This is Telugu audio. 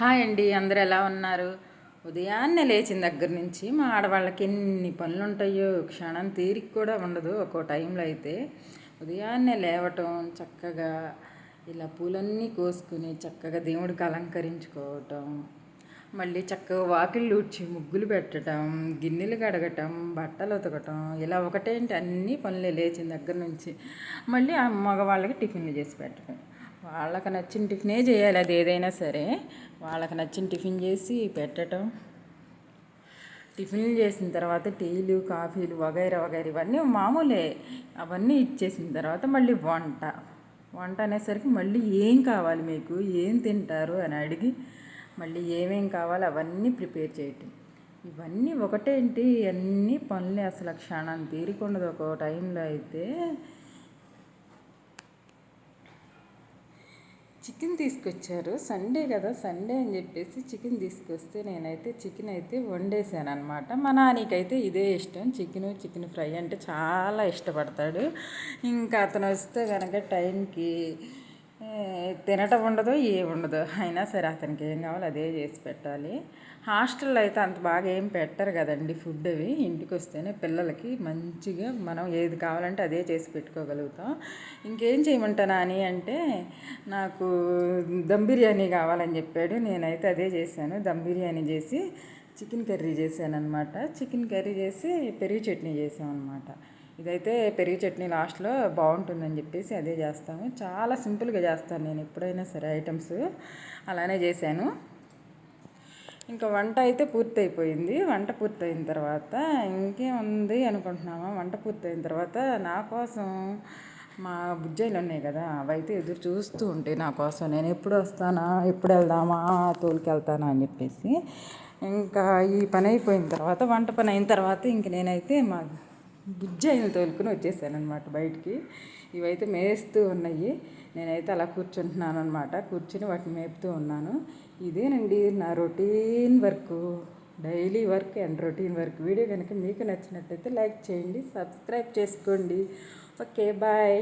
హాయ్ అండి, అందరూ ఎలా ఉన్నారు? ఉదయాన్నే లేచిన దగ్గర నుంచి మా ఆడవాళ్ళకి ఎన్ని పనులు ఉంటాయో క్షణం తీరిక కూడా ఉండదు. ఒక్కో టైంలో అయితే ఉదయాన్నే లేవటం, చక్కగా ఇలా పూలన్నీ కోసుకుని చక్కగా దేవుడికి అలంకరించుకోవటం, మళ్ళీ చక్కగా వాకిళ్ళు ఊడ్చి ముగ్గులు పెట్టడం, గిన్నెలు కడగటం, బట్టలు ఉతకటం, ఇలా ఒకటేంటి అన్ని పనులే లేచిన దగ్గర నుంచి. మళ్ళీ ఆ మగవాళ్ళకి టిఫిన్లు చేసి పెట్టడం. వాళ్ళకి నచ్చిన టిఫినే చేయాలి, అది ఏదైనా సరే వాళ్ళకి నచ్చిన టిఫిన్ చేసి పెట్టడం. టిఫిన్లు చేసిన తర్వాత టీలు, కాఫీలు వగైరా వగైరా ఇవన్నీ మామూలే. అవన్నీ ఇచ్చేసిన తర్వాత మళ్ళీ వంట అనేసరికి మళ్ళీ ఏం కావాలి మీకు, ఏం తింటారు అని అడిగి మళ్ళీ ఏమేం కావాలి అవన్నీ ప్రిపేర్ చేయటం. ఇవన్నీ ఒకటేంటి, అన్నీ పనులే, అసలు క్షణం తీరికుండదు. ఒక టైంలో అయితే చికెన్ తీసుకొచ్చారు. సండే కదా, సండే అని చెప్పేసి చికెన్ తీసుకొస్తే నేనైతే చికెన్ అయితే వండేసాను అనమాట. మా నానికైతే ఇదే ఇష్టం, చికెన్ ఫ్రై అంటే చాలా ఇష్టపడతాడు. ఇంకా అతను వస్తే కనుక టైంకి తినటం ఉండదు, ఉండదు. అయినా సరే అతనికి ఏం కావాలో అదే చేసి పెట్టాలి. హాస్టల్లో అయితే అంత బాగా ఏం పెట్టరు కదండి ఫుడ్. అవి ఇంటికి వస్తేనే పిల్లలకి మంచిగా మనం ఏది కావాలంటే అదే చేసి పెట్టుకోగలుగుతాం. ఇంకేం చేయమంటానా అని అంటే, నాకు దమ్ బిర్యానీ కావాలని చెప్పాడు. నేనైతే అదే చేశాను, దమ్ బిర్యానీ చేసి చికెన్ కర్రీ చేశాను అనమాట. చికెన్ కర్రీ చేసి పెరుగు చట్నీ చేసాం అనమాట. ఇదైతే పెరుగు చట్నీ లాస్ట్లో బాగుంటుందని చెప్పేసి అదే చేస్తాము. చాలా సింపుల్గా చేస్తాను నేను ఎప్పుడైనా సరే ఐటమ్స్. అలానే చేశాను. ఇంకా వంట అయితే పూర్తయిపోయింది. వంట పూర్తయిన తర్వాత ఇంకేముంది అనుకుంటున్నామా, వంట పూర్తయిన తర్వాత నా కోసం మా బుజ్జాయిలు ఉన్నాయి కదా, అవైతే ఎదురు చూస్తూ ఉంటాయి నా కోసం. నేను ఎప్పుడు వస్తానా, ఎప్పుడు వెళ్దామా, తోలుకెళ్తానా అని చెప్పేసి. ఇంకా ఈ పని అయిపోయిన తర్వాత, వంట పని అయిన తర్వాత ఇంక నేనైతే మా బుజ్జాయిని తోలుకుని వచ్చేసాను అనమాట బయటికి. ఇవైతే మేస్తూ ఉన్నాయి. నేనైతే అలా కూర్చుంటున్నాను అనమాట. కూర్చుని వాటిని మేపుతూ ఉన్నాను. ఇదేనండి నా routine work, daily work and routine work. Video కనుక మీకు నచ్చినట్లయితే లైక్ చేయండి, సబ్స్క్రైబ్ చేసుకోండి. Okay, bye.